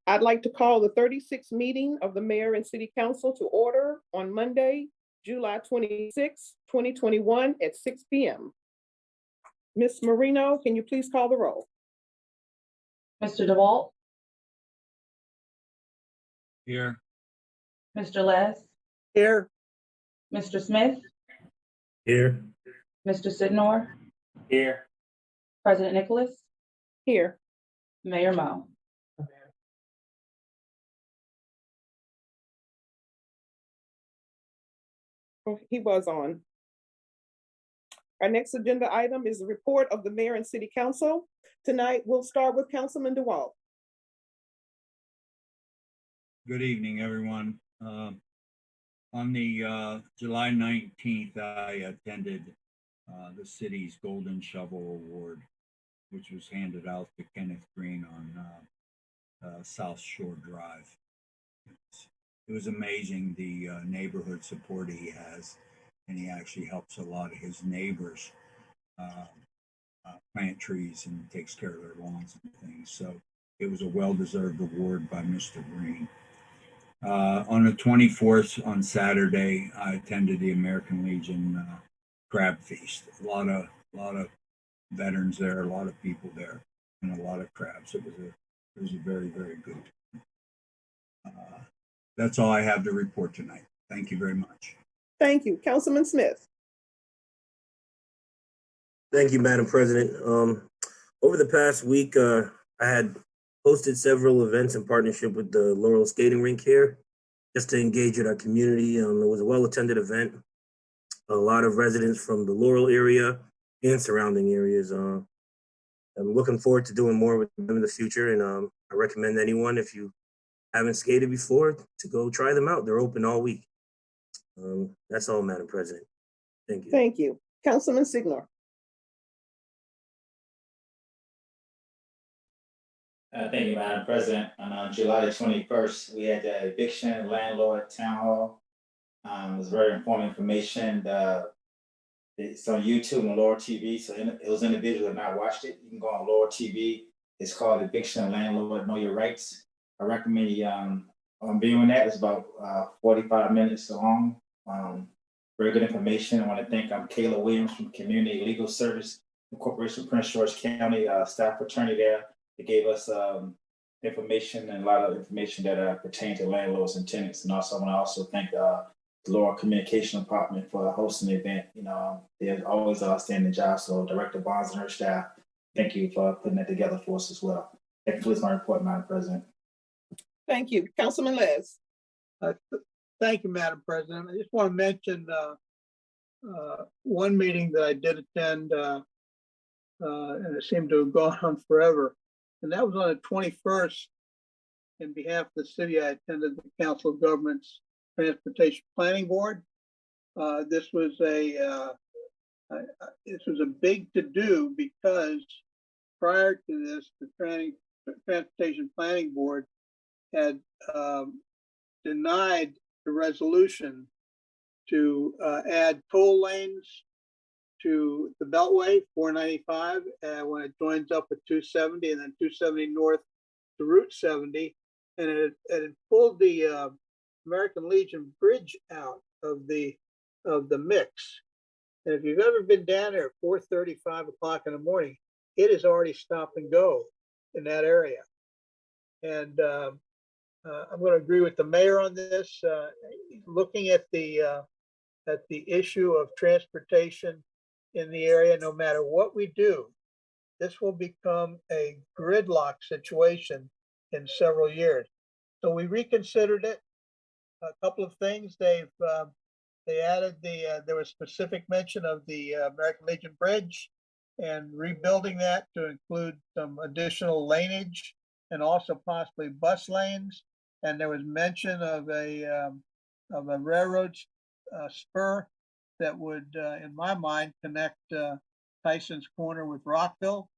I'd like to call the 36th meeting of the Mayor and City Council to order on Monday, July 26, 2021 at 6 p.m. Ms. Marino, can you please call the roll? Mr. DeWalt? Here. Mr. Les? Here. Mr. Smith? Here. Mr. Sidnor? Here. President Nicholas? Here. Mayor Mo? Oh, he was on. Our next agenda item is the report of the Mayor and City Council. Tonight, we'll start with Councilman DeWalt. Good evening, everyone. On the July 19th, I attended the city's Golden Shovel Award, which was handed out to Kenneth Green on South Shore Drive. It was amazing the neighborhood support he has, and he actually helps a lot of his neighbors plant trees and takes care of their lawns and things. So it was a well-deserved award by Mr. Green. On the 24th, on Saturday, I attended the American Legion Crab Feast. A lot of veterans there, a lot of people there, and a lot of crabs. It was a very, very good. That's all I have to report tonight. Thank you very much. Thank you. Councilman Smith. Thank you, Madam President. Over the past week, I had hosted several events in partnership with the Laurel Skating Rink here, just to engage with our community. It was a well-attended event. A lot of residents from the Laurel area and surrounding areas. I'm looking forward to doing more with them in the future, and I recommend anyone, if you haven't skated before, to go try them out. They're open all week. That's all, Madam President. Thank you. Thank you. Councilman Sidnor. Thank you, Madam President. On July the 21st, we had the eviction landlord town hall. It was very informative information. It's on YouTube and Laurel TV. So it was individuals who have not watched it. You can go on Laurel TV. It's called Eviction Landlord Know Your Rights. I recommend you on viewing that. It's about 45 minutes long. Very good information. I want to thank Kayla Williams from Community Legal Service Corporation, Prince George County, staff attorney there. They gave us information and a lot of information that pertain to landlords and tenants. And also, I want to also thank the Laurel Communication Department for hosting the event. You know, they're always outstanding job. So Director Bonds and her staff, thank you for putting that together for us as well. That concludes my report, Madam President. Thank you. Councilman Les. Thank you, Madam President. I just want to mention one meeting that I did attend, and it seemed to have gone on forever. And that was on the 21st. In behalf of the city, I attended the Council of Governments Transportation Planning Board. This was a big to-do because prior to this, the Transportation Planning Board had denied the resolution to add toll lanes to the Beltway 495 when it joins up with 270 and then 270 north to Route 70, and it pulled the American Legion Bridge out of the mix. And if you've ever been down there at 4:30, 5 o'clock in the morning, it is already stop and go in that area. And I'm going to agree with the mayor on this. Looking at the issue of transportation in the area, no matter what we do, this will become a gridlock situation in several years. So we reconsidered it. A couple of things they added there was specific mention of the American Legion Bridge and rebuilding that to include some additional laneage and also possibly bus lanes. And there was mention of a railroad spur that would, in my mind, connect Tyson's Corner with Rockville.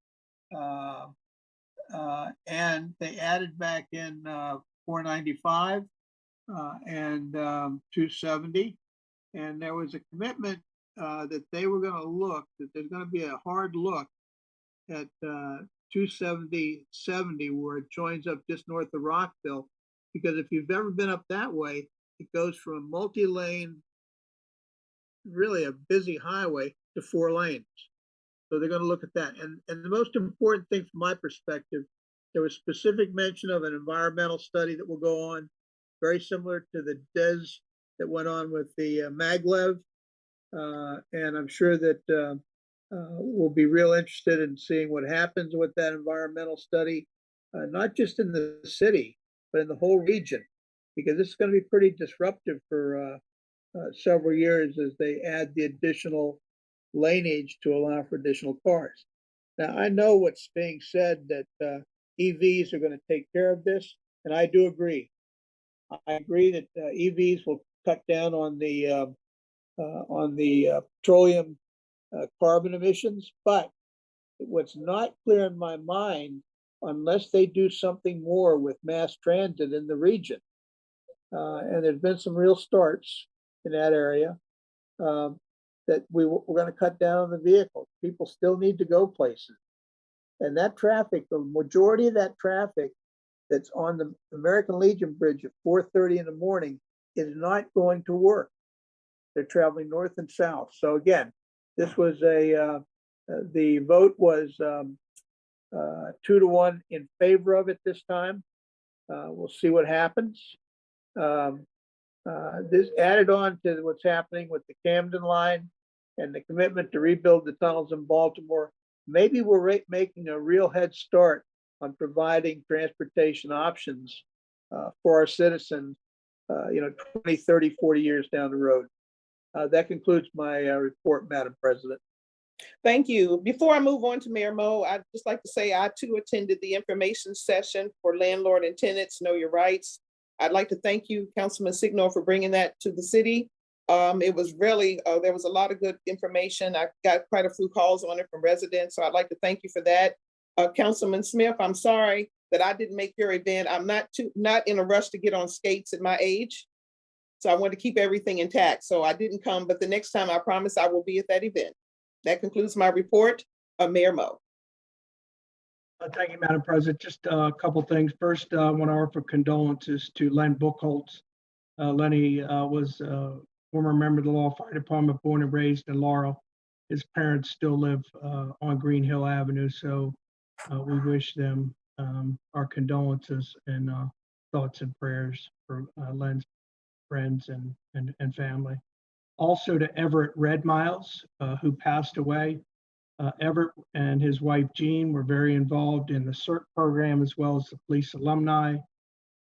And they added back in 495 and 270. And there was a commitment that they were going to look, that there's going to be a hard look at 270 where it joins up just north of Rockville. Because if you've ever been up that way, it goes from a multi-lane, really a busy highway, to 4 lanes. So they're going to look at that. And the most important thing from my perspective, there was specific mention of an environmental study that will go on, very similar to the DES that went on with the maglev. And I'm sure that we'll be real interested in seeing what happens with that environmental study, not just in the city, but in the whole region, because this is going to be pretty disruptive for several years as they add the additional laneage to allow for additional cars. Now, I know what's being said that EVs are going to take care of this, and I do agree. I agree that EVs will cut down on the petroleum carbon emissions, but what's not clear in my mind, unless they do something more with mass transit in the region, and there's been some real starts in that area, that we're going to cut down on the vehicles. People still need to go places. And that traffic, the majority of that traffic that's on the American Legion Bridge at 4:30 in the morning is not going to work. They're traveling north and south. So again, this was the vote was 2-1 in favor of it this time. We'll see what happens. This added on to what's happening with the Camden line and the commitment to rebuild the tunnels in Baltimore. Maybe we're making a real head start on providing transportation options for our citizens, 20, 30, 40 years down the road. That concludes my report, Madam President. Thank you. Before I move on to Mayor Mo, I'd just like to say I too attended the information session for landlord and tenants Know Your Rights. I'd like to thank you, Councilman Signor, for bringing that to the city. It was really, there was a lot of good information. I got quite a few calls on it from residents, so I'd like to thank you for that. Councilman Smith, I'm sorry that I didn't make your event. I'm not in a rush to get on skates at my age. So I want to keep everything intact. So I didn't come, but the next time I promise I will be at that event. That concludes my report. Mayor Mo. Thank you, Madam President. Just a couple things. First, I want to offer condolences to Len Buchholz. Lenny was a former member of the Laurel Fire Department, born and raised in Laurel. His parents still live on Green Hill Avenue, so we wish them our condolences and thoughts and prayers for Len's friends and family. Also to Everett Red Miles, who passed away. Everett and his wife Jean were very involved in the CERT program as well as the police alumni,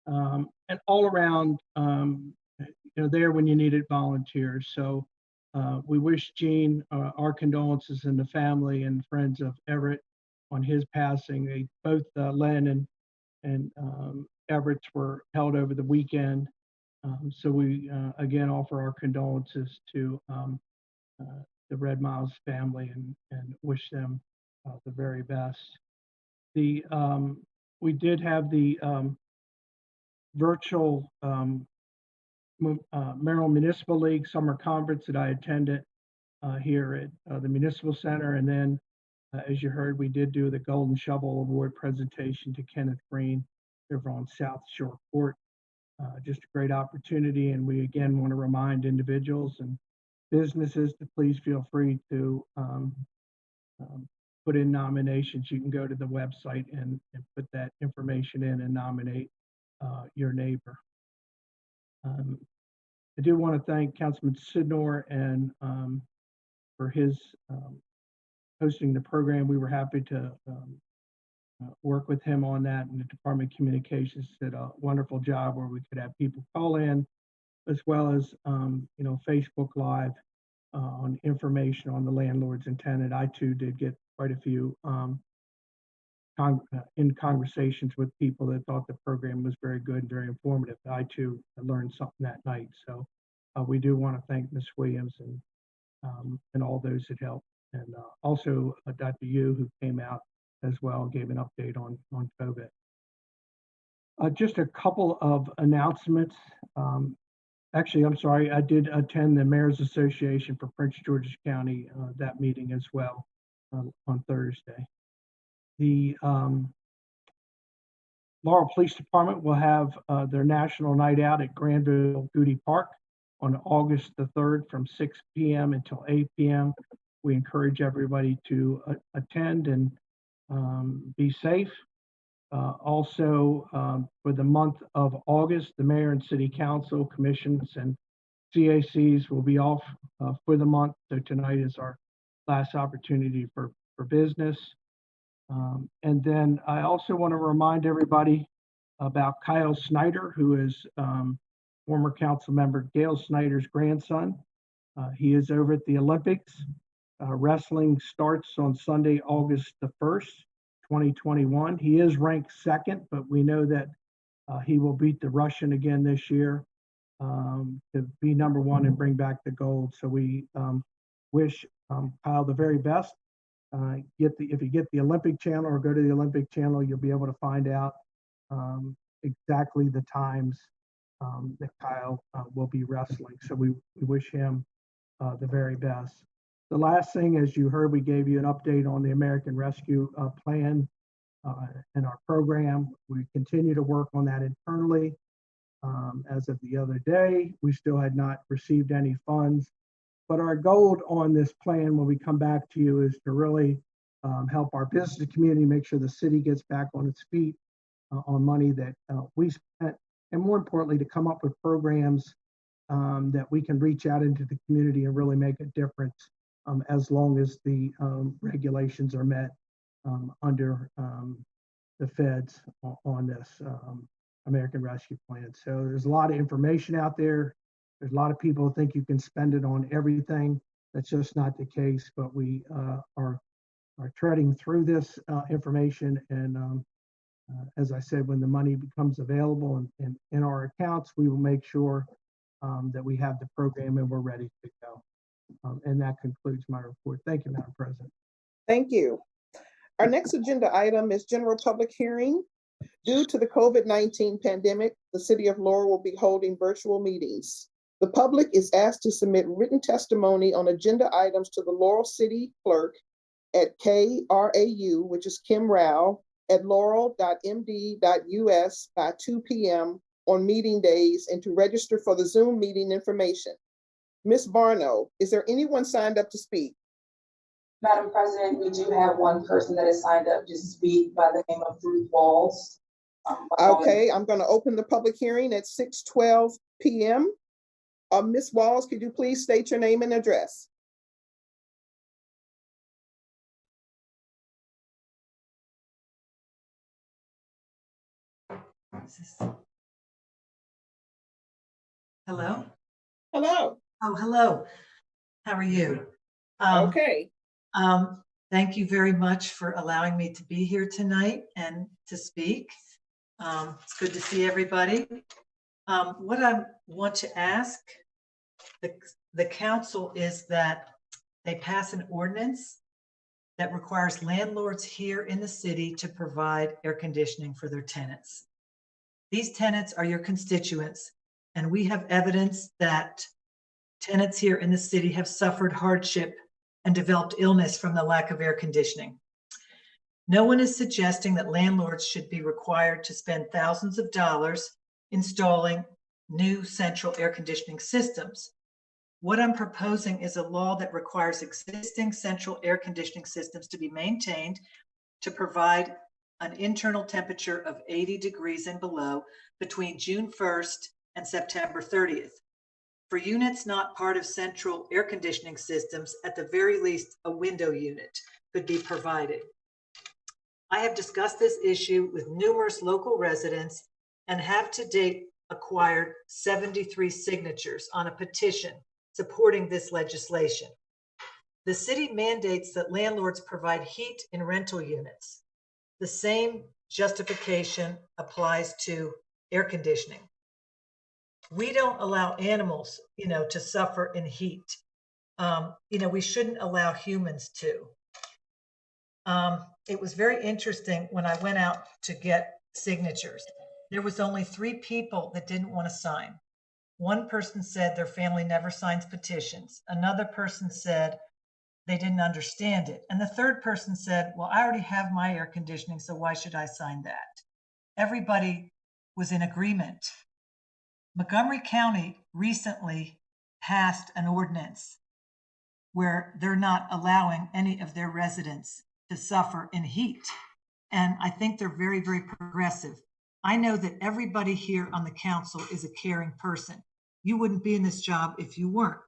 and all around, there when you needed volunteers. So we wish Jean our condolences and the family and friends of Everett on his passing. Both Len and Everett's were held over the weekend. So we again offer our condolences to the Red Miles family and wish them the very best. We did have the virtual Maryland Municipal League Summer Conference that I attended here at the Municipal Center. And then, as you heard, we did do the Golden Shovel Award presentation to Kenneth Green over on South Shore Court. Just a great opportunity. And we again want to remind individuals and businesses to please feel free to put in nominations. You can go to the website and put that information in and nominate your neighbor. I do want to thank Councilman Sidnor and for his hosting the program. We were happy to work with him on that, and the Department of Communications did a wonderful job where we could have people call in, as well as Facebook Live on information on the landlords and tenant. I too did get quite a few in conversations with people that thought the program was very good and very informative. I too learned something that night. So we do want to thank Ms. Williams and all those that helped, and also Dr. Yu, who came out as well and gave an update on COVID. Just a couple of announcements. Actually, I'm sorry, I did attend the Mayor's Association for Prince George's County, that meeting as well on Thursday. The Laurel Police Department will have their National Night Out at Greenview Drive Park on August the 3rd from 6 p.m. until 8 p.m. We encourage everybody to attend and be safe. Also, for the month of August, the Mayor and City Council, Commissions, and CACs will be off for the month. So tonight is our last opportunity for business. And then I also want to remind everybody about Kyle Snyder, who is former council member Gail Snyder's grandson. He is over at the Olympics. Wrestling starts on Sunday, August the 1st. 2021. He is ranked second, but we know that he will beat the Russian again this year to be number one and bring back the gold. So we wish Kyle the very best. If you get the Olympic channel or go to the Olympic channel, you'll be able to find out exactly the times that Kyle will be wrestling. So we wish him the very best. The last thing, as you heard, we gave you an update on the American Rescue Plan and our program. We continue to work on that internally. As of the other day, we still had not received any funds. But our goal on this plan, when we come back to you, is to really help our business community, make sure the city gets back on its feet on money that we spent, and more importantly, to come up with programs that we can reach out into the community and really make a difference. As long as the regulations are met under the feds on this American Rescue Plan. So there's a lot of information out there. There's a lot of people who think you can spend it on everything. That's just not the case, but we are treading through this information. And as I said, when the money becomes available and in our accounts, we will make sure that we have the program and we're ready to go. And that concludes my report. Thank you, Madam President. Thank you. Our next agenda item is general public hearing Due to the COVID-19 pandemic, the city of Laurel will be holding virtual meetings. The public is asked to submit written testimony on agenda items to the Laurel City Clerk at krau, which is Kim Rao, at laurel.md.us by 2 p.m. on meeting days and to register for the Zoom meeting information. Ms. Barno, is there anyone signed up to speak? Madam President, we do have one person that is signed up to speak by the name of Ruth Walls. Okay, I'm going to open the public hearing at 6:12 p.m. Ms. Walls, could you please state your name and address? Hello? Hello. Oh, hello. How are you? Okay. Thank you very much for allowing me to be here tonight and to speak. It's good to see everybody. What I want to ask the council is that they pass an ordinance that requires landlords here in the city to provide air conditioning for their tenants. These tenants are your constituents, and we have evidence that tenants here in the city have suffered hardship and developed illness from the lack of air conditioning. No one is suggesting that landlords should be required to spend thousands of dollars installing new central air conditioning systems. What I'm proposing is a law that requires existing central air conditioning systems to be maintained to provide an internal temperature of 80 degrees and below between June 1st and September 30th. For units not part of central air conditioning systems, at the very least, a window unit could be provided. I have discussed this issue with numerous local residents and have to date acquired 73 signatures on a petition supporting this legislation. The city mandates that landlords provide heat in rental units. The same justification applies to air conditioning. We don't allow animals, to suffer in heat. We shouldn't allow humans to. It was very interesting when I went out to get signatures. There was only 3 people that didn't want to sign. One person said their family never signs petitions. Another person said they didn't understand it. And the third person said, well, I already have my air conditioning, so why should I sign that? Everybody was in agreement. Montgomery County recently passed an ordinance where they're not allowing any of their residents to suffer in heat. And I think they're very, very progressive. I know that everybody here on the council is a caring person. You wouldn't be in this job if you weren't.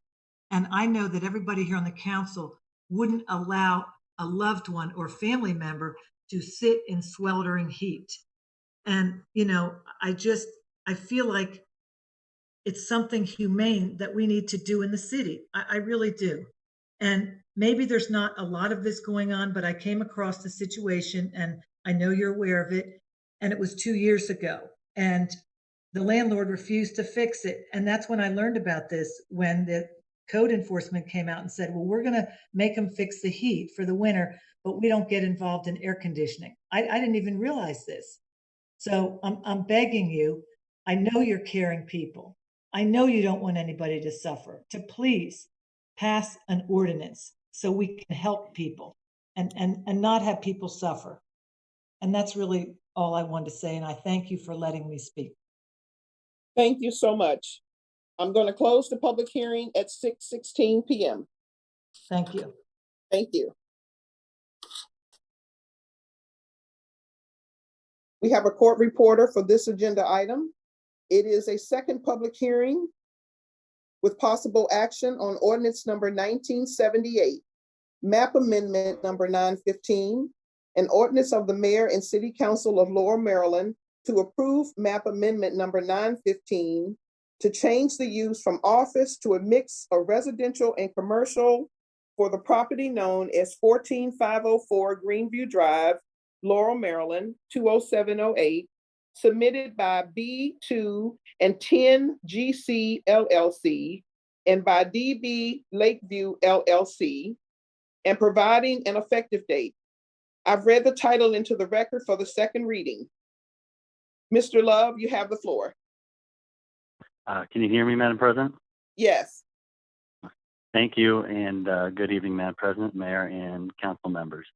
And I know that everybody here on the council wouldn't allow a loved one or family member to sit in sweltering heat. And, I feel like it's something humane that we need to do in the city. I really do. And maybe there's not a lot of this going on, but I came across the situation and I know you're aware of it. And it was 2 years ago. And the landlord refused to fix it. And that's when I learned about this, when the code enforcement came out and said, well, we're going to make them fix the heat for the winter, but we don't get involved in air conditioning. I didn't even realize this. So I'm begging you, I know you're caring people. I know you don't want anybody to suffer, to please pass an ordinance so we can help people and not have people suffer. And that's really all I wanted to say. And I thank you for letting me speak. Thank you so much. I'm going to close the public hearing at 6:16 p.m. Thank you. Thank you. We have a court reporter for this agenda item. It is a second public hearing with possible action on ordinance number 1978, map amendment number 915, an ordinance of the mayor and city council of Laurel, Maryland, to approve map amendment number 915 to change the use from office to a mix of residential and commercial for the property known as 14504 Greenview Drive, Laurel, Maryland, 20708, submitted by B2 and 10 GC LLC and by Db Lakeview LLC, and providing an effective date. I've read the title into the record for the second reading. Mr. Love, you have the floor. Can you hear me, Madam President? Yes. Thank you, and good evening, Madam President, Mayor, and council members.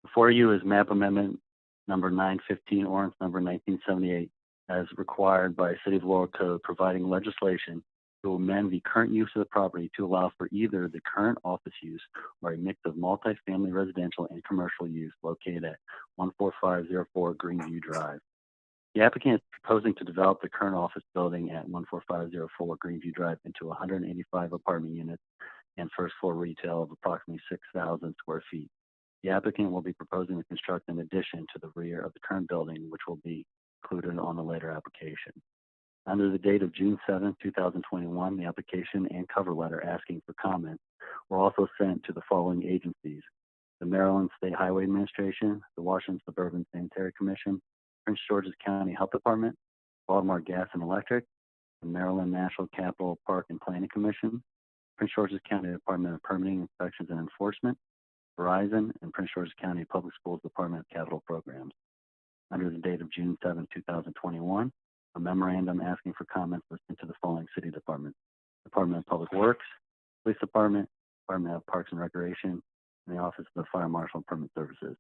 Before you is map amendment number 915, ordinance number 1978, as required by City of Laurel Code, providing legislation to amend the current use of the property to allow for either the current office use or a mix of multifamily residential and commercial use located at 14504 Greenview Drive. The applicant is proposing to develop the current office building at 14504 Greenview Drive into 185 apartment units and first floor retail of approximately 6,000 square feet. The applicant will be proposing to construct an addition to the rear of the current building, which will be included on the later application. Under the date of June 7, 2021, the application and cover letter asking for comments were also sent to the following agencies: the Maryland State Highway Administration, the Washington Suburban Sanitary Commission, Prince George's County Health Department, Baltimore Gas and Electric, the Maryland National Capital Park and Planning Commission, Prince George's County Department of Permitting, Inspections and Enforcement, Verizon, and Prince George's County Public Schools Department of Capital Programs. Under the date of June 7, 2021, a memorandum asking for comments was sent to the following city departments: Department of Public Works, Police Department, Department of Parks and Recreation, and the Office of the Fire Marshal and Permit Services.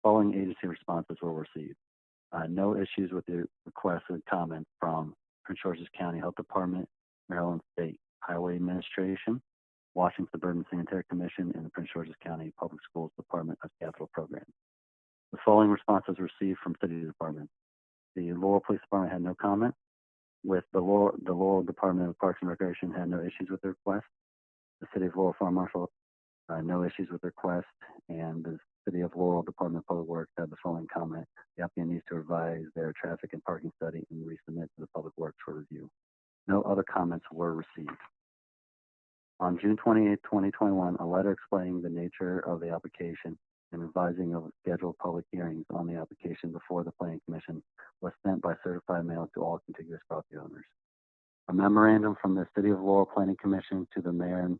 Following agency responses were received. No issues with the requested comments from Prince George's County Health Department, Maryland State Highway Administration, Washington Suburban Sanitary Commission, and the Prince George's County Public Schools Department of Capital Programs. The following responses received from city departments. The Laurel Police Department had no comment. With the Laurel Department of Parks and Recreation had no issues with the request. The City of Laurel Fire Marshal, no issues with the request. And the City of Laurel Department of Public Works had the following comment: the applicant needs to revise their traffic and parking study and resubmit to the Public Works for review. No other comments were received. On June 28, 2021, a letter explaining the nature of the application and advising of scheduled public hearings on the application before the Planning Commission was sent by certified mail to all contiguous property owners. A memorandum from the City of Laurel Planning Commission to the Mayor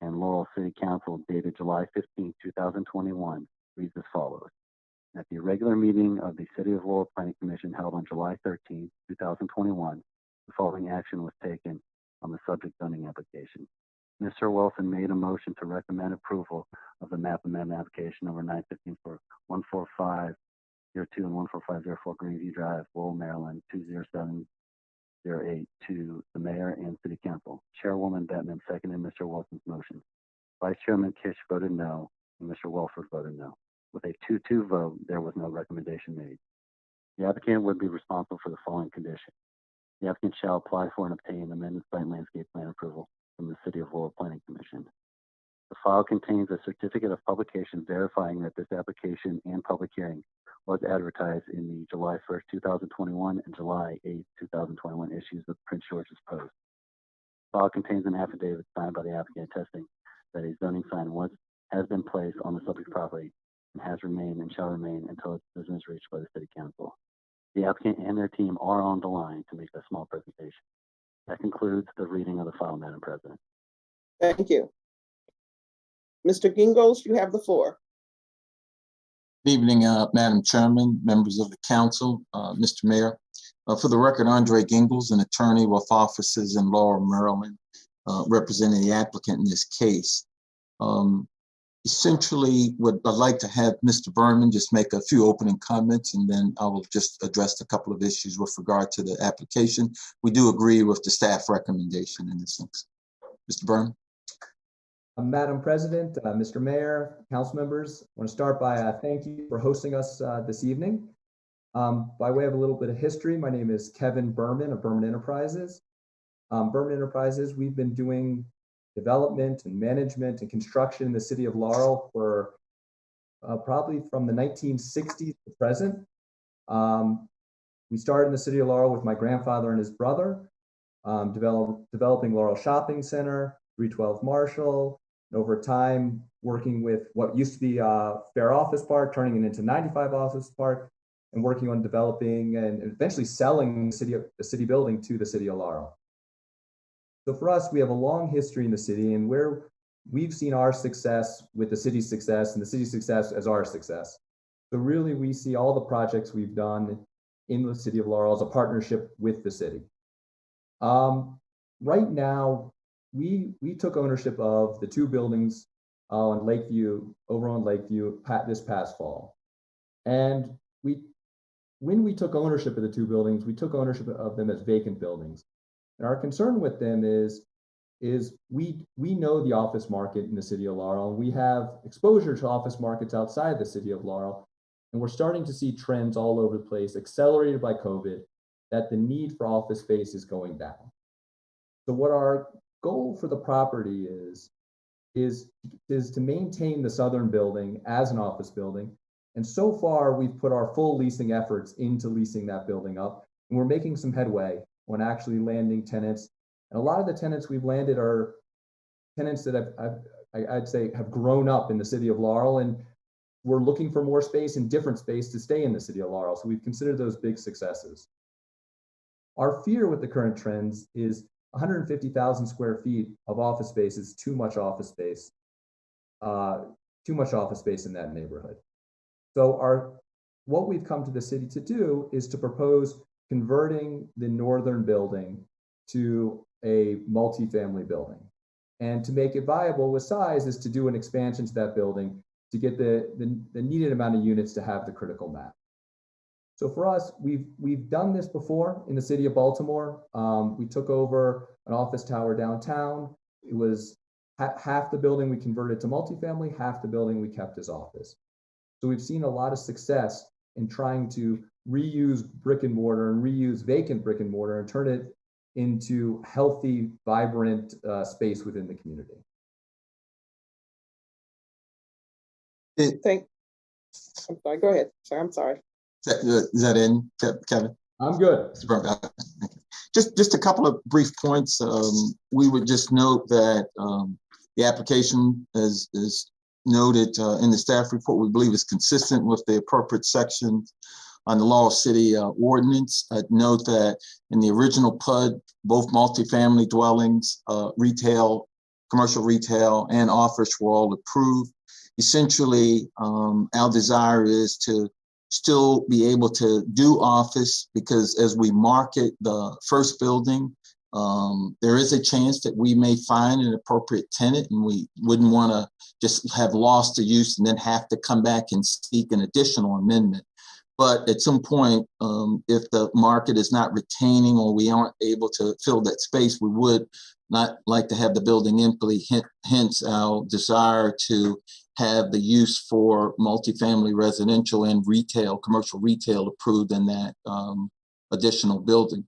and Laurel City Council dated July 15, 2021 reads as follows. At the regular meeting of the City of Laurel Planning Commission held on July 13, 2021, the following action was taken on the subject zoning application. Mr. Wilson made a motion to recommend approval of the map amendment application number 915 for 14502 and 14504 Greenview Drive, Lowell, Maryland 20708 to the Mayor and City Council. Chairwoman Bettman seconded Mr. Wilson's motion. Vice Chairman Kish voted no, and Mr. Welford voted no. With a 2-2 vote, there was no recommendation made. The applicant would be responsible for the following condition. The applicant shall apply for and obtain amended site and landscape plan approval from the City of Laurel Planning Commission. The file contains a certificate of publication verifying that this application and public hearing was advertised in the July 1st, 2021 and July 8th, 2021 issues of Prince George's Post. The file contains an affidavit signed by the applicant attesting that a zoning sign has been placed on the subject property and has remained and shall remain until its decision is reached by the City Council. The applicant and their team are on the line to make a small presentation. That concludes the reading of the file, Madam President. Thank you. Mr. Gingos, you have the floor. Good evening, Madam Chairman, members of the council, Mr. Mayor. For the record, Andre Gingles, an attorney with offices in Laurel, Maryland, representing the applicant in this case. Essentially, what I'd like to have Mr. Berman just make a few opening comments, and then I will just address a couple of issues with regard to the application. We do agree with the staff recommendation in this sense. Mr. Berman. Madam President, Mr. Mayor, council members, I want to start by thank you for hosting us this evening. By way of a little bit of history, my name is Kevin Berman of Berman Enterprises. Berman Enterprises, we've been doing development and management and construction in the city of Laurel for probably from the 1960s to present. We started in the city of Laurel with my grandfather and his brother, developing Laurel Shopping Center, 312 Marshall, and over time working with what used to be Fair Office Park, turning it into 95 Office Park, and working on developing and eventually selling the city building to the city of Laurel. So for us, we have a long history in the city, and where we've seen our success with the city's success and the city's success as our success. So really, we see all the projects we've done in the city of Laurel as a partnership with the city. Right now, we took ownership of the 2 buildings on Lakeview, over on Lakeview, this past fall. And when we took ownership of the 2 buildings, we took ownership of them as vacant buildings. And our concern with them is we know the office market in the city of Laurel, and we have exposure to office markets outside the city of Laurel. And we're starting to see trends all over the place, accelerated by COVID, that the need for office space is going down. So what our goal for the property is to maintain the southern building as an office building. And so far, we've put our full leasing efforts into leasing that building up. And we're making some headway on actually landing tenants. And a lot of the tenants we've landed are tenants that I'd say have grown up in the city of Laurel, and we're looking for more space and different space to stay in the city of Laurel. So we've considered those big successes. Our fear with the current trends is 150,000 square feet of office space is too much office space, in that neighborhood. So what we've come to the city to do is to propose converting the northern building to a multifamily building. And to make it viable with size is to do an expansion to that building to get the needed amount of units to have the critical mass. So for us, we've done this before in the city of Baltimore. We took over an office tower downtown. It was half the building we converted to multifamily, half the building we kept as office. So we've seen a lot of success in trying to reuse brick and mortar and reuse vacant brick and mortar and turn it into healthy, vibrant space within the community. I'm sorry, go ahead, sir, I'm sorry. Is that in, Kevin? I'm good. Just a couple of brief points. We would just note that the application is noted in the staff report, we believe is consistent with the appropriate sections on the Laurel City ordinance. I'd note that in the original PUD, both multifamily dwellings, retail, commercial retail, and office were all approved. Essentially, our desire is to still be able to do office, because as we market the first building, there is a chance that we may find an appropriate tenant, and we wouldn't want to just have lost the use and then have to come back and seek an additional amendment. But at some point, if the market is not retaining or we aren't able to fill that space, we would not like to have the building empty, hence our desire to have the use for multifamily residential and retail, commercial retail approved in that additional building.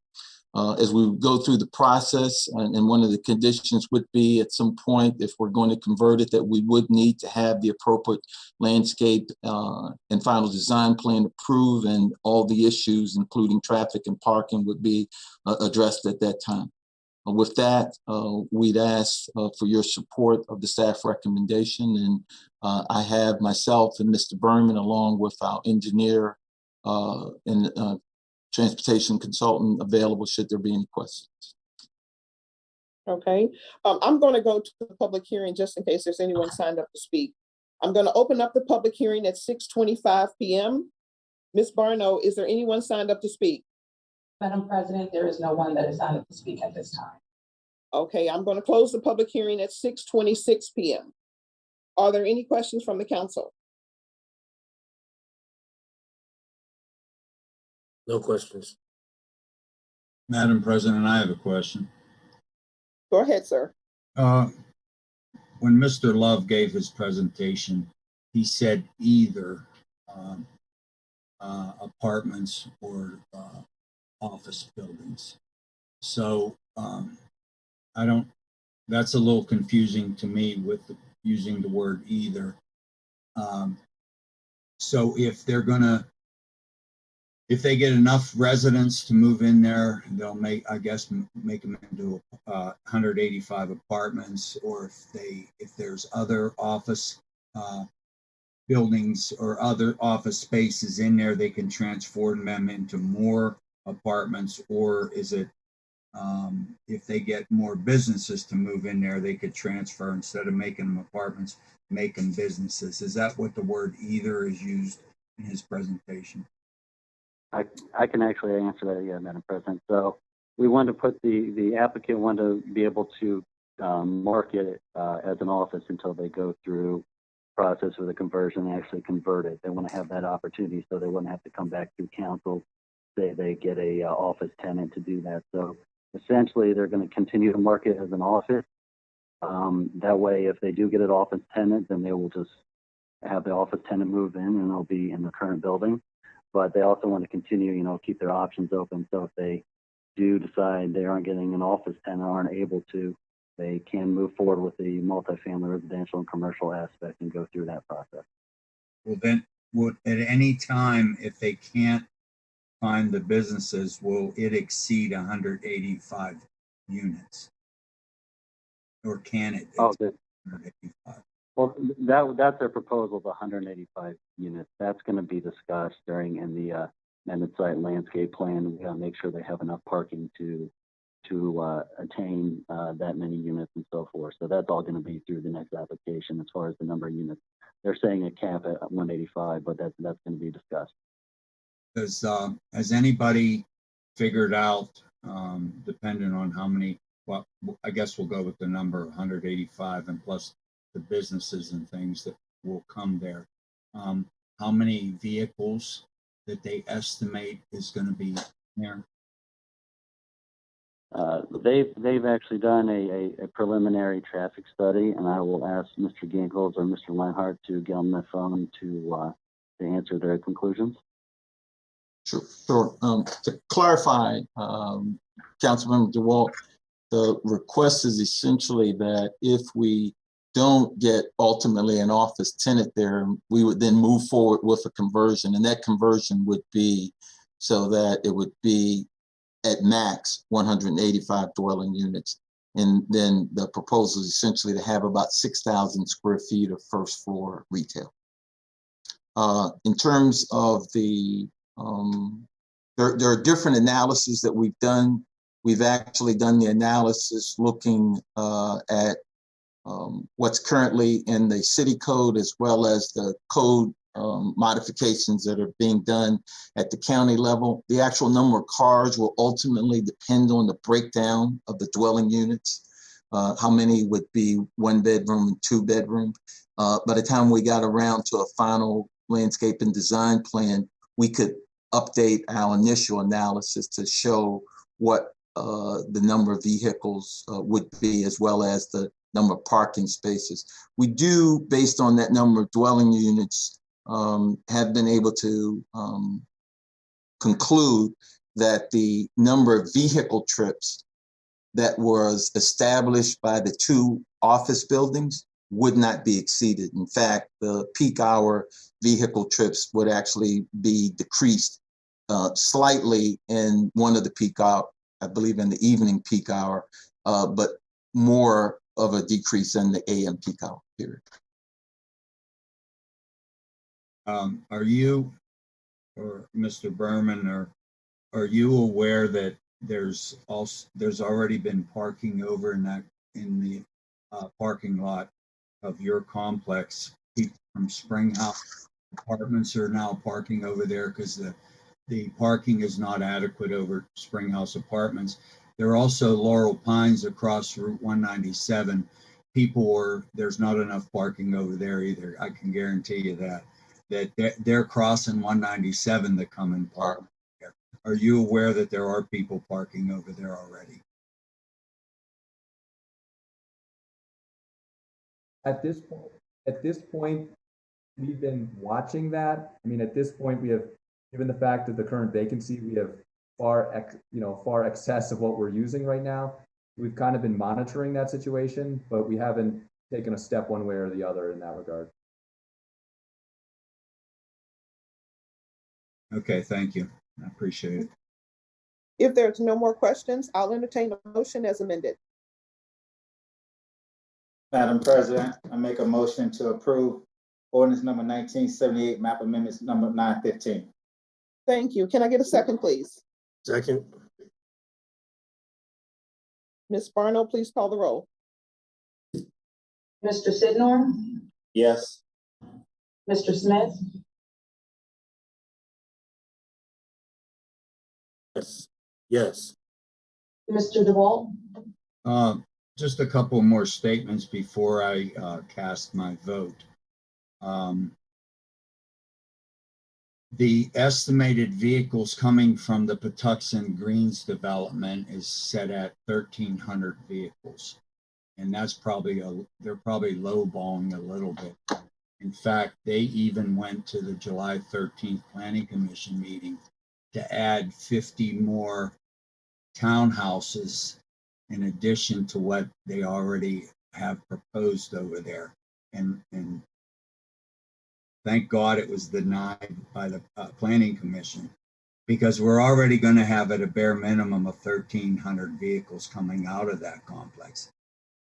As we go through the process, and one of the conditions would be at some point, if we're going to convert it, that we would need to have the appropriate landscape and final design plan approved, and all the issues, including traffic and parking, would be addressed at that time. With that, we'd ask for your support of the staff recommendation, and I have myself and Mr. Berman, along with our engineer and transportation consultant, available should there be any questions. Okay, I'm going to go to the public hearing just in case there's anyone signed up to speak. I'm going to open up the public hearing at 6:25 p.m. Ms. Barno, is there anyone signed up to speak? Madam President, there is no one that is signed up to speak at this time. Okay, I'm going to close the public hearing at 6:26 p.m. Are there any questions from the council? No questions. Madam President, I have a question. Go ahead, sir. When Mr. Love gave his presentation, he said either apartments or office buildings. So that's a little confusing to me with using the word either. So if they get enough residents to move in there, they'll make them into 185 apartments, or if there's other office buildings or other office spaces in there, they can transform them into more apartments. Or is it if they get more businesses to move in there, they could transfer, instead of making them apartments, make them businesses? Is that what the word either is used in his presentation? I can actually answer that, yeah, Madam President. So we want to put the applicant want to be able to market it as an office until they go through process with a conversion and actually convert it. They want to have that opportunity so they wouldn't have to come back through council, say they get a office tenant to do that. So essentially they're going to continue to market as an office. That way, if they do get an office tenant, then they will just have the office tenant move in and they'll be in the current building. But they also want to continue, you know, keep their options open. So if they do decide they aren't getting an office tenant, aren't able to, they can move forward with the multifamily residential and commercial aspect and go through that process. Well, then, would at any time, if they can't find the businesses, will it exceed 185 units? Or can it? Oh, exceed 185? Well, that's their proposal, the 185 units. That's going to be discussed during in the amended site landscape plan. We got to make sure they have enough parking to attain that many units and so forth. So that's all going to be through the next application as far as the number of units. They're saying a cap at 185, but that's going to be discussed. Has anybody figured out, depending on how many, well, I guess we'll go with the number 185 and plus the businesses and things that will come there. How many vehicles that they estimate is going to be there? They've actually done a preliminary traffic study, and I will ask Mr. Ginkles or Mr. Leinhardt to get on the phone to answer their conclusions. Sure. To clarify, Councilmember DeWalt, the request is essentially that if we don't get ultimately an office tenant there, we would then move forward with a conversion, and that conversion would be so that it would be at max 185 dwelling units. And then the proposal is essentially to have about 6,000 square feet of first floor retail. In terms of the, there are different analyses that we've done. We've actually done the analysis looking at what's currently in the city code as well as the code modifications that are being done at the county level. The actual number of cars will ultimately depend on the breakdown of the dwelling units, how many would be 1 bedroom and 2 bedroom. By the time we got around to a final landscape and design plan, we could update our initial analysis to show what the number of vehicles would be, as well as the number of parking spaces. We do, based on that number of dwelling units, have been able to conclude that the number of vehicle trips that was established by the 2 office buildings would not be exceeded. In fact, the peak hour vehicle trips would actually be decreased slightly in one of the peak hour, I believe in the evening peak hour, but more of a decrease in the AM peak hour period. Are you, or Mr. Berman, or are you aware that there's already been parking over in the parking lot of your complex? People from Springhouse Apartments are now parking over there because the parking is not adequate over Springhouse Apartments. There are also Laurel Pines across Route 197. There's not enough parking over there either. I can guarantee you that they're crossing 197 to come and park there. Are you aware that there are people parking over there already? At this point, we've been watching that. I mean, at this point, we have, given the fact of the current vacancy, we have far excess of what we're using right now. We've kind of been monitoring that situation, but we haven't taken a step one way or the other in that regard. Okay, thank you. I appreciate it. If there's no more questions, I'll entertain a motion as amended. Madam President, I make a motion to approve ordinance number 1978, map amendments number 915. Thank you. Can I get a second, please? Second. Ms. Barno, please call the roll. Mr. Sidnor, Yes. Mr. Smith, Yes. Yes. Mr. DeWalt? Just a couple more statements before I cast my vote. The estimated vehicles coming from the Patuxent Greens development is set at 1,300 vehicles. And that's they're probably lowballing a little bit. In fact, they even went to the July 13th Planning Commission meeting to add 50 more townhouses in addition to what they already have proposed over there. And thank God it was denied by the Planning Commission, because we're already going to have at a bare minimum of 1,300 vehicles coming out of that complex.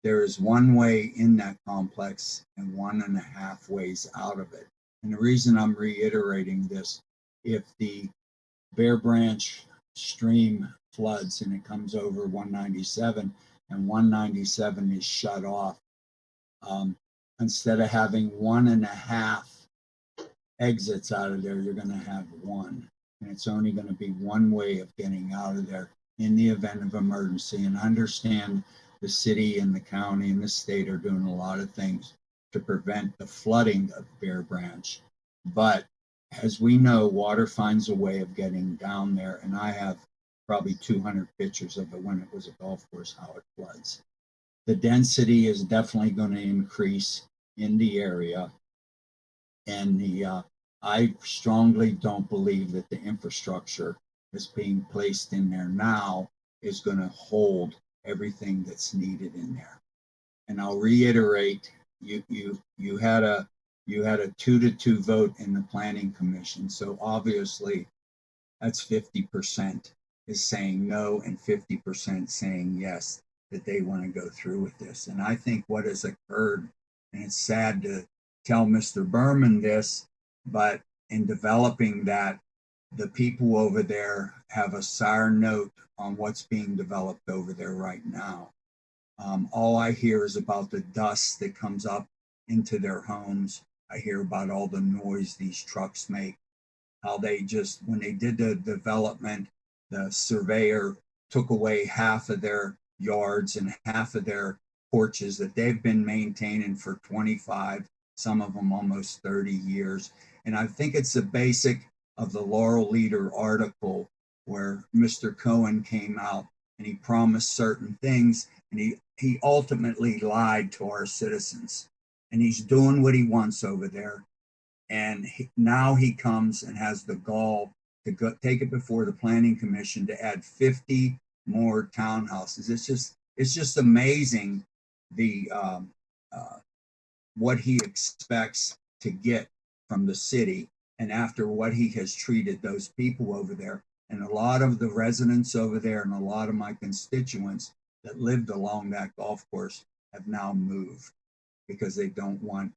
There is one way in that complex and 1.5 ways out of it. And the reason I'm reiterating this, if the Bear Branch stream floods and it comes over 197 and 197 is shut off, instead of having 1.5 exits out of there, you're going to have one. And it's only going to be one way of getting out of there in the event of emergency. And understand the city and the county and the state are doing a lot of things to prevent the flooding of Bear Branch. But as we know, water finds a way of getting down there. And I have probably 200 pictures of it when it was a golf course, how it floods. The density is definitely going to increase in the area. And I strongly don't believe that the infrastructure that's being placed in there now is going to hold everything that's needed in there. And I'll reiterate, you had a 2-2 vote in the Planning Commission. So obviously that's 50% is saying no and 50% saying yes, that they want to go through with this. And I think what has occurred, and it's sad to tell Mr. Berman this, but in developing that, the people over there have a sour note on what's being developed over there right now. All I hear is about the dust that comes up into their homes. I hear about all the noise these trucks make, how they just, when they did the development, the surveyor took away half of their yards and half of their porches that they've been maintaining for 25, some of them almost 30 years. And I think it's the basic of the Laurel Leader article where Mr. Cohen came out and he promised certain things, and he ultimately lied to our citizens. And he's doing what he wants over there. And now he comes and has the gall to go take it before the Planning Commission to add 50 more townhouses. It's just amazing the what he expects to get from the city, and after what he has treated those people over there. And a lot of the residents over there and a lot of my constituents that lived along that golf course have now moved because they don't want,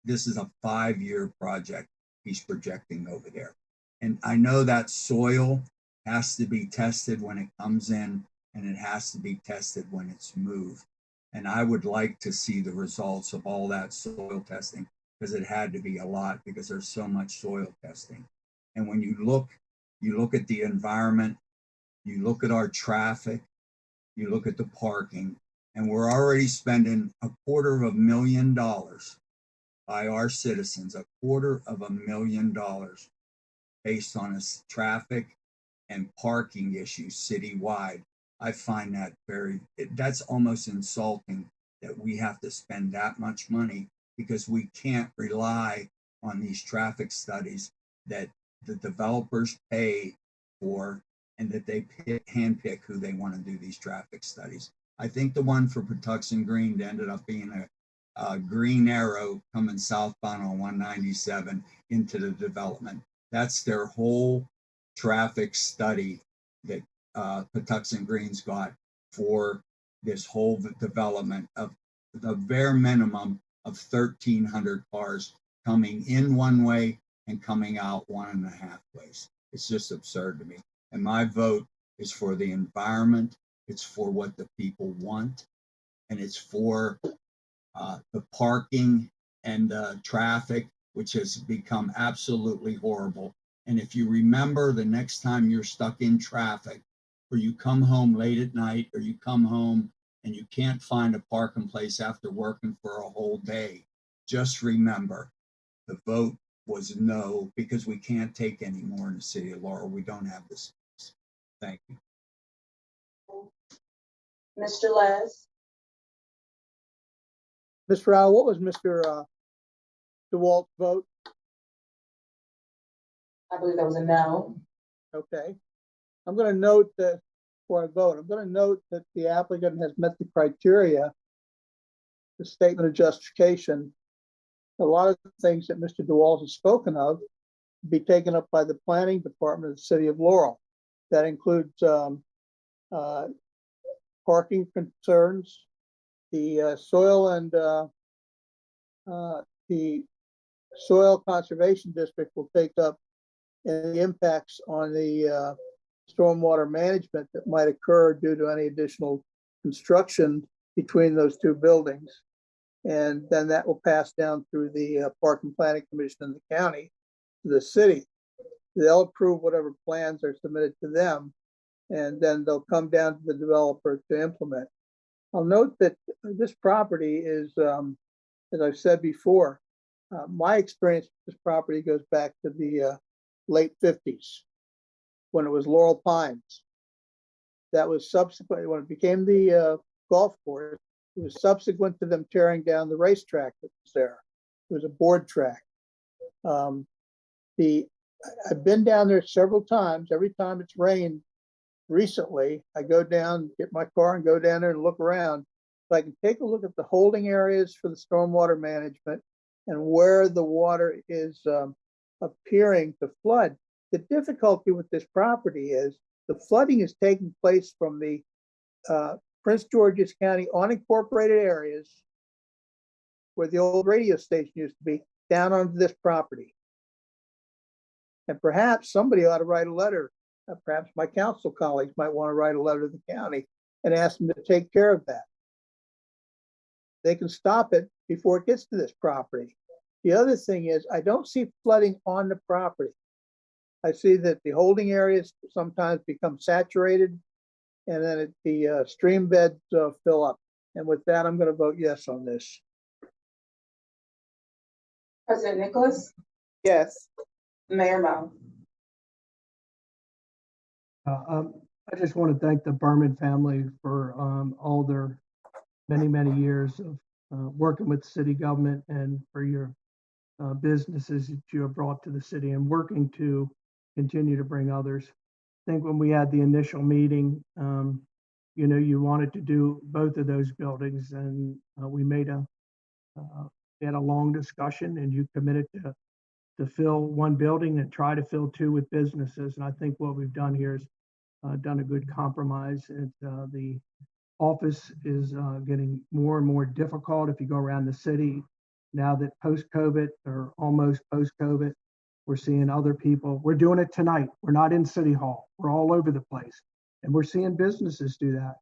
this is a 5-year project he's projecting over there. And I know that soil has to be tested when it comes in, and it has to be tested when it's moved. And I would like to see the results of all that soil testing, because it had to be a lot, because there's so much soil testing. And when you look at the environment, you look at our traffic, you look at the parking, and we're already spending $250,000 by our citizens, $250,000 based on traffic and parking issues citywide. I find that that's almost insulting that we have to spend that much money, because we can't rely on these traffic studies that the developers pay for, and that they handpick who they want to do these traffic studies. I think the one for Patuxent Green ended up being a green arrow coming southbound on 197 into the development. That's their whole traffic study that Patuxent Green's got for this whole development of the bare minimum of 1,300 cars coming in one way and coming out 1.5 ways. It's just absurd to me. And my vote is for the environment. It's for what the people want. And it's for the parking and the traffic, which has become absolutely horrible. And if you remember, the next time you're stuck in traffic, or you come home late at night, or you come home and you can't find a parking place after working for a whole day, just remember, the vote was no, because we can't take any more in the city of Laurel. We don't have the space. Thank you. Mr. Les? Ms. Rao, what was Mr. DeWalt's vote? I believe that was a no. Okay. I'm going to note that before I vote, I'm going to note that the applicant has met the criteria, the statement of justification. A lot of the things that Mr. DeWalt has spoken of be taken up by the planning department of the city of Laurel. That includes parking concerns, the soil and the soil conservation district will take up any impacts on the stormwater management that might occur due to any additional construction between those two buildings. And then that will pass down through the Park and Planning Commission in the county to the city. They'll approve whatever plans are submitted to them, and then they'll come down to the developer to implement. I'll note that this property is, as I've said before, my experience with this property goes back to the late 50s when it was Laurel Pines. That was subsequent, when it became the golf course, it was subsequent to them tearing down the racetrack that was there. It was a board track. I've been down there several times. Every time it's rained recently, I go down, get my car and go down there and look around. So I can take a look at the holding areas for the stormwater management and where the water is appearing to flood. The difficulty with this property is the flooding is taking place from the Prince George's County unincorporated areas where the old radio station used to be, down onto this property. And perhaps somebody ought to write a letter. Perhaps my council colleagues might want to write a letter to the county and ask them to take care of that. They can stop it before it gets to this property. The other thing is, I don't see flooding on the property. I see that the holding areas sometimes become saturated, and then the stream beds fill up. And with that, I'm going to vote yes on this. President Nicholas? Yes. Mayor Mo? I just want to thank the Berman family for all their many years of working with city government and for your businesses that you have brought to the city and working to continue to bring others. I think when we had the initial meeting, you wanted to do both of those buildings, and we had a long discussion, and you committed to fill one building and try to fill two with businesses. And I think what we've done here is done a good compromise. And the office is getting more and more difficult if you go around the city. Now that post-COVID or almost post-COVID, we're seeing other people. We're doing it tonight. We're not in City Hall. We're all over the place. And we're seeing businesses do that.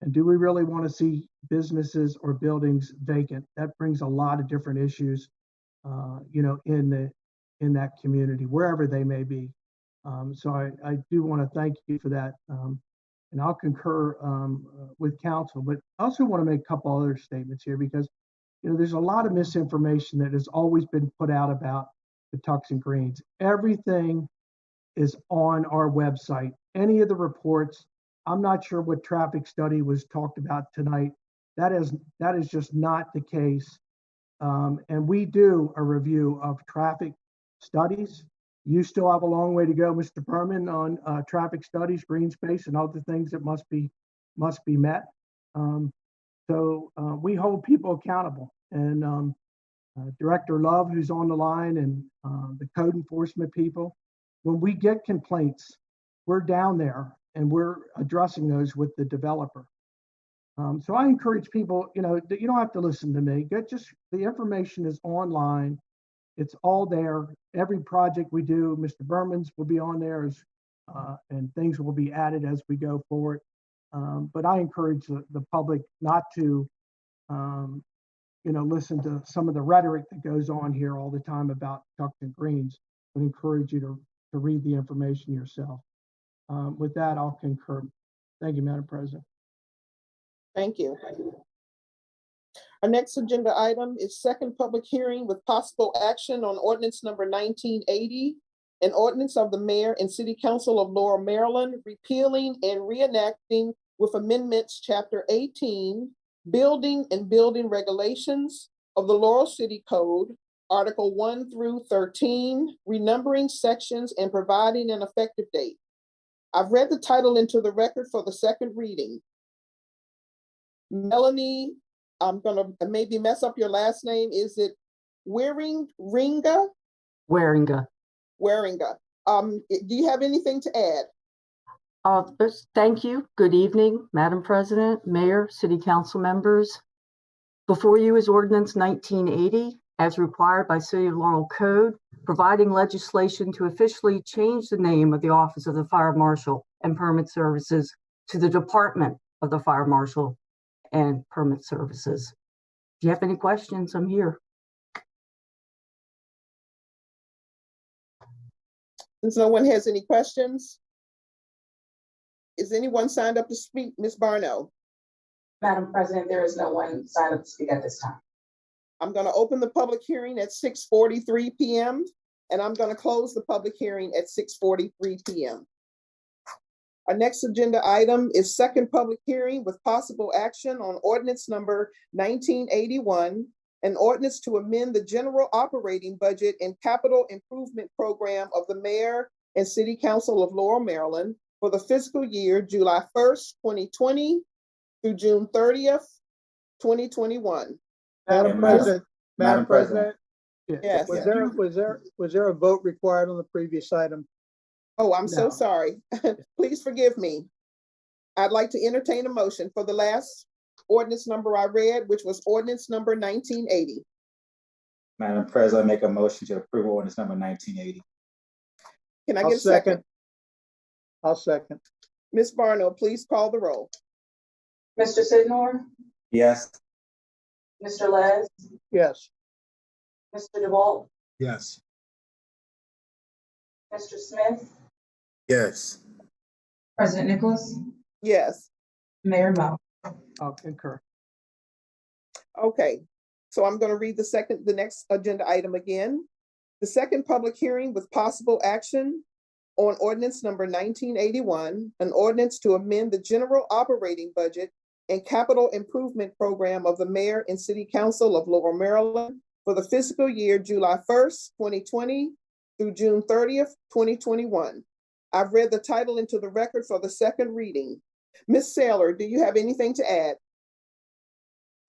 And do we really want to see businesses or buildings vacant? That brings a lot of different issues, in that community, wherever they may be. So I do want to thank you for that. And I'll concur with council, but I also want to make a couple other statements here because, there's a lot of misinformation that has always been put out about the Tucks and Greens. Everything is on our website. Any of the reports, I'm not sure what traffic study was talked about tonight. That is just not the case. And we do a review of traffic studies. You still have a long way to go, Mr. Berman, on traffic studies, green space, and other things that must be met. So we hold people accountable. And Director Love, who's on the line, and the code enforcement people, when we get complaints, we're down there and we're addressing those with the developer. So I encourage people, you don't have to listen to me. The information is online. It's all there. Every project we do, Mr. Berman's will be on there, and things will be added as we go forward. But I encourage the public not to, listen to some of the rhetoric that goes on here all the time about Tucks and Greens, but encourage you to read the information yourself. With that, I'll concur. Thank you, Madam President. Thank you. Our next agenda item is second public hearing with possible action on ordinance number 1980, an ordinance of the mayor and city council of Laurel, Maryland, repealing and reenacting with amendments chapter 18, building and building regulations of the Laurel City Code, article 1 through 13, renumbering sections and providing an effective date. I've read the title into the record for the second reading. Melanie, I'm gonna maybe mess up your last name. Is it Waringa? Waringa. Waringa. Do you have anything to add? Thank you. Good evening, Madam President, Mayor, City Council members. Before you is Ordinance 1980, as required by City of Laurel Code, providing legislation to officially change the name of the Office of the Fire Marshal and Permit Services to the Department of the Fire Marshal and Permit Services. If you have any questions, I'm here. Since no one has any questions, is anyone signed up to speak? Ms. Barno? Madam President, there is no one signed up to speak at this time. I'm going to open the public hearing at 6:43 p.m. and I'm going to close the public hearing at 6:43 p.m. Our next agenda item is second public hearing with possible action on ordinance number 1981, an ordinance to amend the general operating budget and capital improvement program of the mayor and city council of Laurel, Maryland for the fiscal year July 1st, 2020 through June 30th, 2021. Madam President, Madam President, Yes. was there a vote required on the previous item? Oh, I'm so No. sorry. Please forgive me. I'd like to entertain a motion for the last ordinance number I read, which was ordinance number 1980. Madam President, I make a motion to approve ordinance number 1980. Can I I'll get a second? I'll second. Ms. Barno, please call the roll. Mr. Sidnor, Yes. Mr. Les, Yes. Mr. DeWalt, Yes. Mr. Smith, Yes. President Nicholas, Yes. Mayor Mo. I'll concur. Okay, so I'm going to read the next agenda item again. The second public hearing with possible action on ordinance number 1981, an ordinance to amend the general operating budget and capital improvement program of the mayor and city council of Laurel, Maryland for the fiscal year July 1st, 2020 through June 30th, 2021. I've read the title into the record for the second reading. Ms. Saylor, do you have anything to add?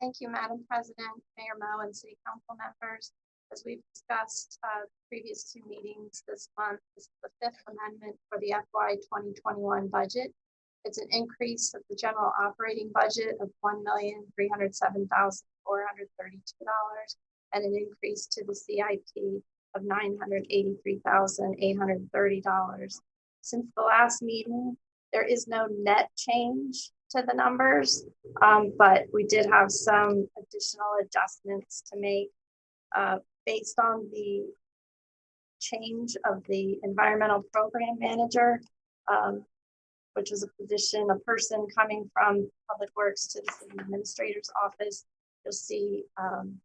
Thank you, Madam President, Mayor Mo, and City Council members. As we've discussed previous two meetings this month, this is the fifth amendment for the FY 2021 budget. It's an increase of the general operating budget of $1,307,432 and an increase to the CIP of $983,830. Since the last meeting, there is no net change to the numbers, but we did have some additional adjustments to make based on the change of the environmental program manager, which is a person coming from Public Works to the city administrator's office. You'll see an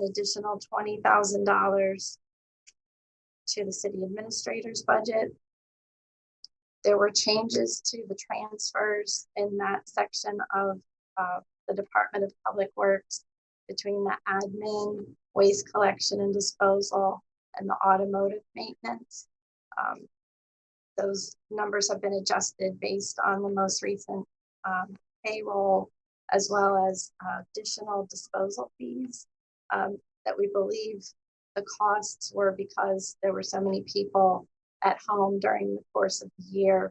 additional $20,000 to the city administrator's budget. There were changes to the transfers in that section of the Department of Public Works between the admin, waste collection and disposal, and the automotive maintenance. Those numbers have been adjusted based on the most recent payroll, as well as additional disposal fees that we believe the costs were because there were so many people at home during the course of the year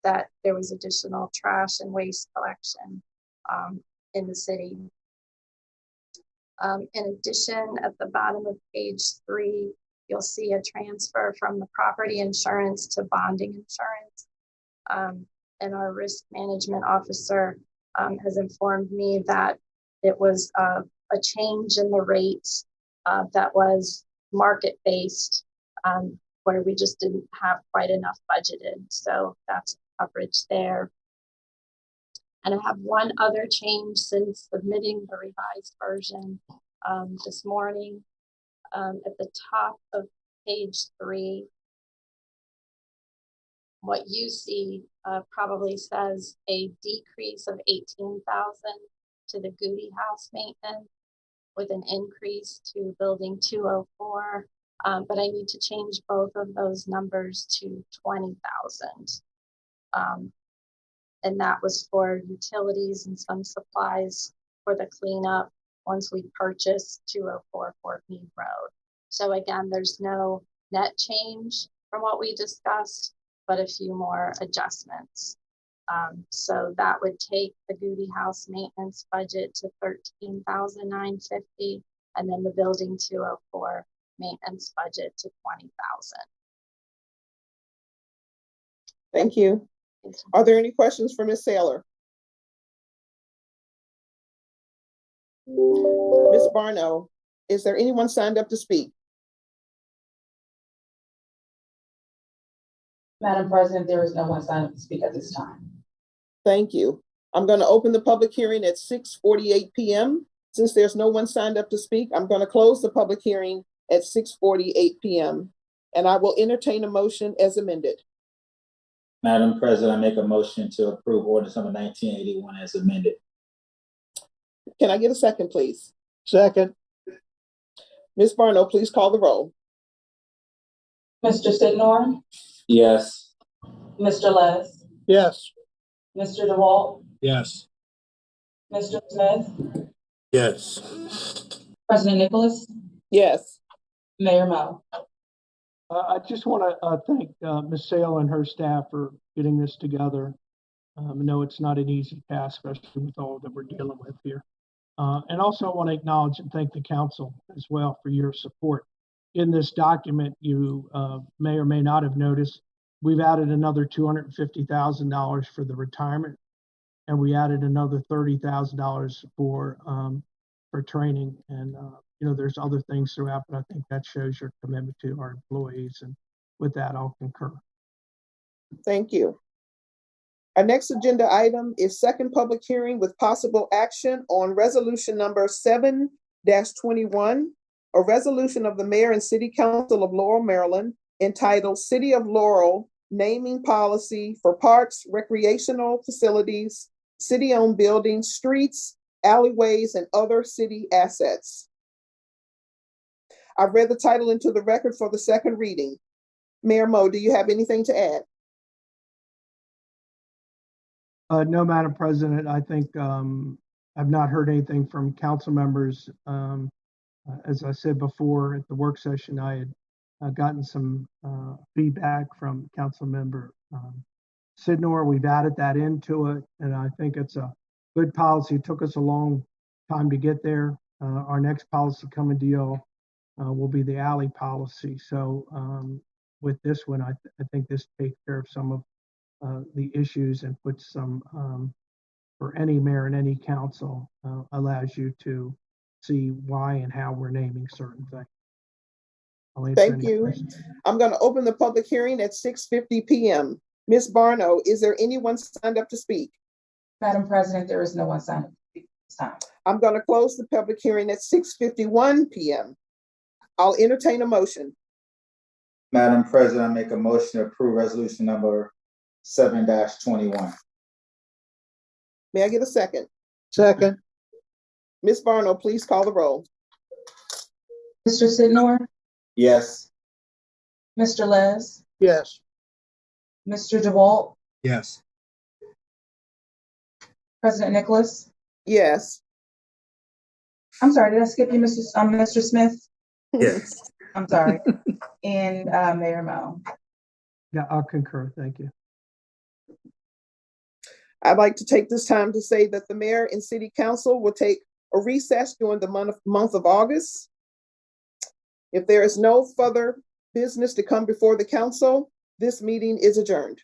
that there was additional trash and waste collection in the city. In addition, at the bottom of page 3, you'll see a transfer from the property insurance to bonding insurance. And our risk management officer has informed me that it was a change in the rates that was market-based where we just didn't have quite enough budgeted. So that's coverage there. And I have one other change since submitting the revised version this morning. At the top of page 3, what you see probably says a decrease of $18,000 to the Goody House maintenance with an increase to building 204. But I need to change both of those numbers to 20,000. And that was for utilities and some supplies for the cleanup once we purchased 204 Fort Meade Road. So again, there's no net change from what we discussed, but a few more adjustments. So that would take the Goody House maintenance budget to $13,950, and then the building 204 maintenance budget to $20,000. Thank you. Are there any questions for Ms. Saylor? Ms. Barno, is there anyone signed up to speak? Madam President, there is no one signed up to speak at this time. Thank you. I'm going to open the public hearing at 6:48 p.m. Since there's no one signed up to speak, I'm going to close the public hearing at 6:48 p.m. and I will entertain a motion as amended. Madam President, I make a motion to approve ordinance number 1981 as amended. Can I get a second, please? Second. Ms. Barno, please call the roll. Mr. Sidnor? Yes. Mr. Les? Yes. Mr. DeWalt? Yes. Mr. Smith? Yes. President Nicholas? Yes. Mayor Mo? I just want to thank Ms. Sale and her staff for getting this together. I know it's not an easy task, especially with all that we're dealing with here. And also I want to acknowledge and thank the council as well for your support. In this document, you may or may not have noticed, we've added another $250,000 for the retirement, and we added another $30,000 for training. And you know, there's other things throughout, but I think that shows your commitment to our employees. And with that, I'll concur. Thank you. Our next agenda item is second public hearing with possible action on resolution number 7-21, a resolution of the mayor and city council of Laurel, Maryland, entitled City of Laurel Naming Policy for Parks, Recreational Facilities, City-Owned Buildings, Streets, Alleyways, and Other City Assets. I've read the title into the record for the second reading. Mayor Mo, do you have anything to add? No, Madam President, I think I've not heard anything from council members. As I said before at the work session, I had gotten some feedback from Council Member Sidnor. We've added that into it, and I think it's a good policy. It took us a long time to get there. Our next policy coming deal will be the alley policy. So with this one, I think this takes care of some of the issues and puts some, for any mayor and any council, allows you to see why and how we're naming certain things. Thank you. I'm going to open the public hearing at 6:50 p.m. Ms. Barno, is there anyone signed up to speak? Madam President, there is no one signed up to speak at this time. I'm going to close the public hearing at 6:51 p.m. I'll entertain a motion. Madam President, I make a motion to approve resolution number 7-21. May I get a second? Second. Ms. Barno, please call the roll. Mr. Sidnor? Yes. Mr. Les? Yes. Mr. DeWalt? Yes. President Nicholas? Yes. I'm sorry, did I skip you, Mr. Smith? Yes. I'm sorry. And Mayor Mo? Yeah, I'll concur. Thank you. I'd like to take this time to say that the mayor and city council will take a recess during the month of August. If there is no further business to come before the council, this meeting is adjourned.